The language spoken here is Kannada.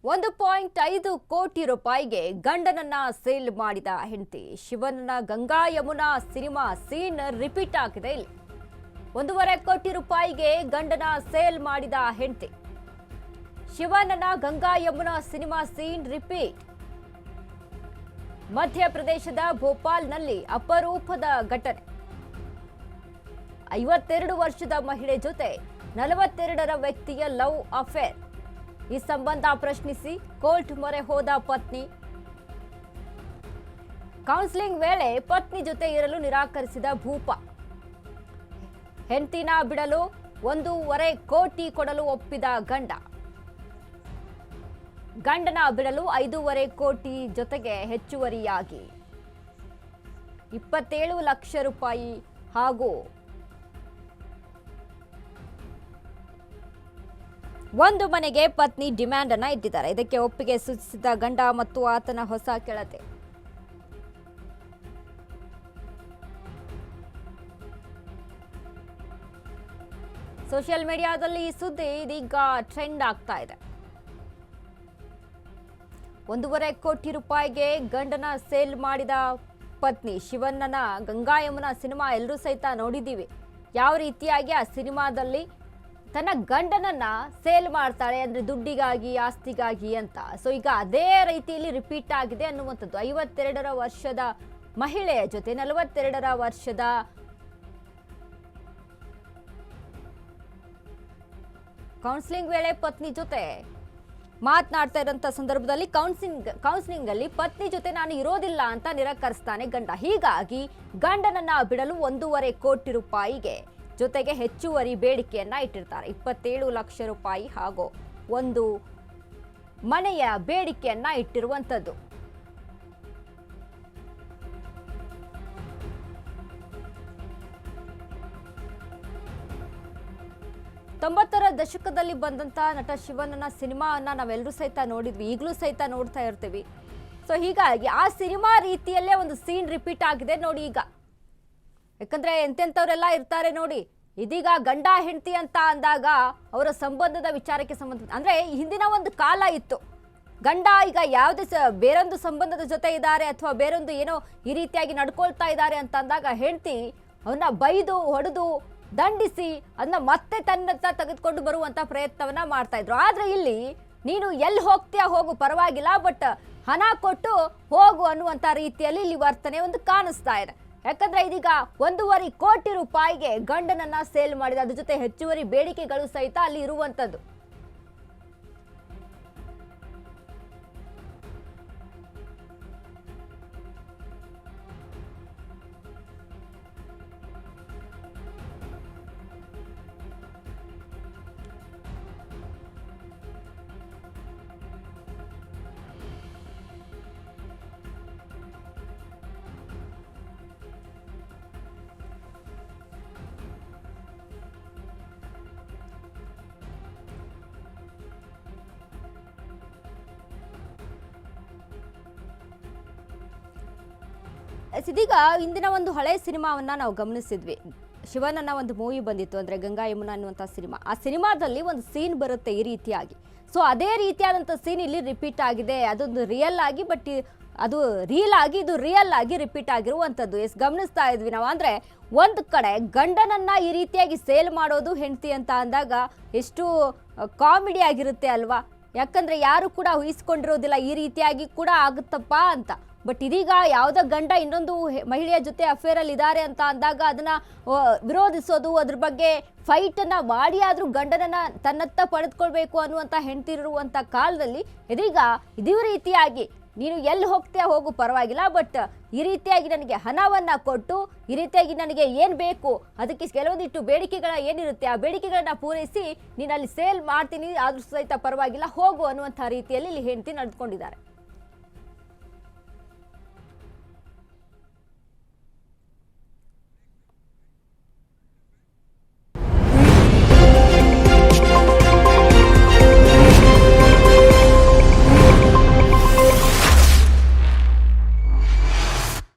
1.5 ಕೋಟಿ ರೂಪಾಯಿಗೆ ಗಂಡನನ್ನ ಸೇಲ್ ಮಾಡಿದ ಹೆಂಡತಿ ಶಿವನನ Ganga Yamuna cinema scene repeat ಆಗಿದೆ ಇಲ್ಲಿ 1.5 ಕೋಟಿ ರೂಪಾಯಿಗೆ ಗಂಡನ ಸೇಲ್ ಮಾಡಿದ ಹೆಂಡತಿ ಶಿವನನ Ganga Yamuna cinema scene repeat ಮಧ್ಯಪ್ರದೇಶದ ಭೋಪಾಲ್ನಲ್ಲಿ ಅಪರೂಪದ ಘಟನೆ 52 ವರ್ಷದ ಮಹಿಳೆ ಜೊತೆ 42ರ ವ್ಯಕ್ತಿಯ ಲವ್ ಅಫೇರ್ ಈ ಸಂಬಂಧ ಪ್ರಶ್ನಿಸಿ ಕೋರ್ಟ್ ಮೊರೆ ಹೋದ ಪತ್ನಿ ಕೌನ್ಸಿಲಿಂಗ್ ವೇಳೆ ಪತ್ನಿ ಜೊತೆ ಇರಲು ನಿರಾಕರಿಸಿದ ಭೂಪ ಹೆಂಡತಿನ ಬಿಡಲು 1.5 ಕೋಟಿ ಕೊಡಲು ಒಪ್ಪಿದ ಗಂಡನ ಬಿಡಲು 5.5 ಕೋಟಿ ಜೊತೆಗೆ ಹೆಚ್ಚುವರಿಯಾಗಿ 27 ಲಕ್ಷ ರೂಪಾಯಿ ಹಾಗೂ ಒಂದು ಮನೆಗೆ ಪತ್ನಿ ಡಿಮ್ಯಾಂಡ್ ಅನ್ನ ಇಟ್ಟಿದ್ದಾರೆ. ಇದಕ್ಕೆ ಒಪ್ಪಿಗೆ ಸೂಚಿಸಿದ ಗಂಡ ಮತ್ತು ಆತನ ಹೊಸ ಕೆಳತೆ. ಸೋಷಿಯಲ್ ಮೀಡಿಯಾದಲ್ಲಿ ಈ ಸುದ್ದಿ ಇದೀಗ ಟ್ರೆಂಡ್ ಆಗ್ತಾ ಇದೆ. 1.5 ಕೋಟಿ ರೂಪಾಯಿಗೆ ಗಂಡನ ಸೇಲ್ ಮಾಡಿದ ಪತ್ನಿ ಶಿವಣ್ಣನ ಗಂಗಾ ಯಮುನಾ ಸಿನಿಮಾ ಎಲ್ಲರೂ ಸಹಿತ ನೋಡಿದ್ದೀವಿ. ಯಾವ ರೀತಿಯಾಗಿ ಆ ಸಿನಿಮಾದಲ್ಲಿ ತನ್ನ ಗಂಡನನ್ನ ಸೇಲ್ ಮಾಡ್ತಾಳೆ ಅಂದ್ರೆ ದುಡ್ಡಿಗಾಗಿ ಆಸ್ತಿಗಾಗಿ ಅಂತ. ಸೊ ಈಗ ಅದೇ ರೀತಿಯಲ್ಲಿ ರಿಪೀಟ್ ಆಗಿದೆ ಅನ್ನುವಂಥದ್ದು. 52 ವರ್ಷದ ಮಹಿಳೆಯ ಜೊತೆ 42 ವರ್ಷದ ಕೌನ್ಸಿಲಿಂಗ್ ವೇಳೆ ಪತ್ನಿ ಜೊತೆ ಮಾತನಾಡ್ತಾ ಇರೋಂಥ ಸಂದರ್ಭದಲ್ಲಿ ಕೌನ್ಸಿಲಿಂಗ್ ಅಲ್ಲಿ ಪತ್ನಿ ಜೊತೆ ನಾನು ಇರೋದಿಲ್ಲ ಅಂತ ನಿರಾಕರಿಸ್ತಾನೆ ಗಂಡ. ಹೀಗಾಗಿ ಗಂಡನನ್ನ ಬಿಡಲು 1.5 ಕೋಟಿ ರೂಪಾಯಿಗೆ ಜೊತೆಗೆ ಹೆಚ್ಚುವರಿ ಬೇಡಿಕೆಯನ್ನ ಇಟ್ಟಿರ್ತಾರೆ. 27 ಲಕ್ಷ ರೂಪಾಯಿ ಹಾಗೂ ಒಂದು ಮನೆಯ ಬೇಡಿಕೆಯನ್ನ ಇಟ್ಟಿರುವಂಥದ್ದು. ತೊಂಬತ್ತರ ದಶಕದಲ್ಲಿ ಬಂದಂತ ನಟ ಶಿವಣ್ಣನ ಸಿನಿಮಾವನ್ನ ನಾವೆಲ್ಲರೂ ಸಹಿತ ನೋಡಿದ್ವಿ, ಈಗಲೂ ಸಹಿತ ನೋಡ್ತಾ ಇರ್ತೀವಿ. ಸೊ ಹೀಗಾಗಿ ಆ ಸಿನಿಮಾ ರೀತಿಯಲ್ಲೇ ಒಂದು ಸೀನ್ ರಿಪೀಟ್ ಆಗಿದೆ ನೋಡಿ ಈಗ. ಯಾಕಂದ್ರೆ ಎಂತೆಂಥವರೆಲ್ಲ ಇರ್ತಾರೆ ನೋಡಿ, ಇದೀಗ ಗಂಡ ಹೆಂಡತಿ ಅಂತ ಅಂದಾಗ ಅವರ ಸಂಬಂಧದ ವಿಚಾರಕ್ಕೆ ಸಂಬಂಧ ಅಂದ್ರೆ ಹಿಂದಿನ ಒಂದು ಕಾಲ ಇತ್ತು. ಗಂಡ ಈಗ ಯಾವುದೇ ಬೇರೊಂದು ಸಂಬಂಧದ ಜೊತೆ ಇದ್ದಾರೆ ಅಥವಾ ಬೇರೊಂದು ಏನೋ ಈ ರೀತಿಯಾಗಿ ನಡ್ಕೊಳ್ತಾ ಇದ್ದಾರೆ ಅಂತ ಅಂದಾಗ ಹೆಂಡತಿ ಅವನ್ನ ಬೈದು ಹೊಡೆದು ದಂಡಿಸಿ ಅದನ್ನ ಮತ್ತೆ ತನ್ನತ್ತ ತೆಗೆದುಕೊಂಡು ಬರುವಂತ ಪ್ರಯತ್ನವನ್ನ ಮಾಡ್ತಾ ಇದ್ರು. ಆದ್ರೆ ಇಲ್ಲಿ ನೀನು ಎಲ್ಲಿ ಹೋಗ್ತೀಯಾ ಹೋಗು ಪರವಾಗಿಲ್ಲ, ಬಟ್ ಹಣ ಕೊಟ್ಟು ಹೋಗು ಅನ್ನುವಂತ ರೀತಿಯಲ್ಲಿ ಇಲ್ಲಿ ವರ್ತನೆ ಒಂದು ಕಾಣಿಸ್ತಾ ಇದೆ. ಯಾಕಂದ್ರೆ ಇದೀಗ 1.5 ಕೋಟಿ ರೂಪಾಯಿಗೆ ಗಂಡನನ್ನ ಸೇಲ್ ಮಾಡಿದ, ಅದ್ರ ಜೊತೆ ಹೆಚ್ಚುವರಿ ಬೇಡಿಕೆಗಳು ಸಹಿತ ಅಲ್ಲಿ ಇರುವಂತದ್ದು. ಇದೀಗ ಇಂದಿನ ಒಂದು ಹಳೆ ಸಿನಿಮಾವನ್ನ ನಾವು ಗಮನಿಸಿದ್ವಿ. ಶಿವನನ್ನ ಒಂದು ಮೂವಿ ಬಂದಿತ್ತು, ಅಂದ್ರೆ ಗಂಗಾ ಯಮುನಾ ಅನ್ನುವಂಥ ಸಿನಿಮಾ. ಆ ಸಿನಿಮಾದಲ್ಲಿ ಒಂದು ಸೀನ್ ಬರುತ್ತೆ ಈ ರೀತಿಯಾಗಿ. ಸೊ ಅದೇ ರೀತಿಯಾದಂಥ ಸೀನ್ ಇಲ್ಲಿ ರಿಪೀಟ್ ಆಗಿದೆ. ಅದೊಂದು ರಿಯಲ್ ಆಗಿ, ಬಟ್ ಅದು ರೀಲ್ ಆಗಿ ಇದು ರಿಯಲ್ ಆಗಿ ರಿಪೀಟ್ ಆಗಿರುವಂಥದ್ದು. ಗಮನಿಸ್ತಾ ಇದ್ವಿ ನಾವು. ಅಂದ್ರೆ ಒಂದು ಕಡೆ ಗಂಡನನ್ನ ಈ ರೀತಿಯಾಗಿ ಸೇಲ್ ಮಾಡೋದು ಹೆಂಡತಿ ಅಂತ ಅಂದಾಗ ಎಷ್ಟು ಕಾಮಿಡಿ ಆಗಿರುತ್ತೆ ಅಲ್ವಾ. ಯಾಕಂದ್ರೆ ಯಾರು ಕೂಡ ಊಹಿಸ್ಕೊಂಡಿರೋದಿಲ್ಲ ಈ ರೀತಿಯಾಗಿ ಕೂಡ ಆಗುತ್ತಪ್ಪ ಅಂತ. ಬಟ್ ಇದೀಗ ಯಾವುದೋ ಗಂಡ ಇನ್ನೊಂದು ಮಹಿಳೆಯ ಜೊತೆ ಅಫೇರ್ ಅಲ್ಲಿ ಇದ್ದಾರೆ ಅಂತ ಅಂದಾಗ ಅದನ್ನ ವಿರೋಧಿಸೋದು, ಅದ್ರ ಬಗ್ಗೆ ಫೈಟ್ ಅನ್ನ ಮಾಡಿ ಆದ್ರೂ ಗಂಡನನ್ನ ತನ್ನತ್ತ ಪಡೆದುಕೊಳ್ಬೇಕು ಅನ್ನುವಂತ ಹೆಂಡತಿರುವಂತ ಕಾಲದಲ್ಲಿ ಇದೀಗ ಇದೇ ರೀತಿಯಾಗಿ ನೀನು ಎಲ್ಲಿ ಹೋಗ್ತೀಯಾ ಹೋಗು ಪರವಾಗಿಲ್ಲ, ಬಟ್ ಈ ರೀತಿಯಾಗಿ ನನಗೆ ಹಣವನ್ನ ಕೊಟ್ಟು ಈ ರೀತಿಯಾಗಿ ನನಗೆ ಏನ್ ಬೇಕು ಅದಕ್ಕೆ ಕೆಲವೊಂದಿಷ್ಟು ಬೇಡಿಕೆಗಳ ಏನಿರುತ್ತೆ ಆ ಬೇಡಿಕೆಗಳನ್ನ ಪೂರೈಸಿ ನೀನು ಅಲ್ಲಿ ಸೇಲ್ ಮಾಡ್ತೀನಿ ಆದ್ರೂ ಸಹಿತ ಪರವಾಗಿಲ್ಲ ಹೋಗು ಅನ್ನುವಂಥ ರೀತಿಯಲ್ಲಿ ಇಲ್ಲಿ ಹೆಂಡತಿ ನಡೆದುಕೊಂಡಿದ್ದಾರೆ.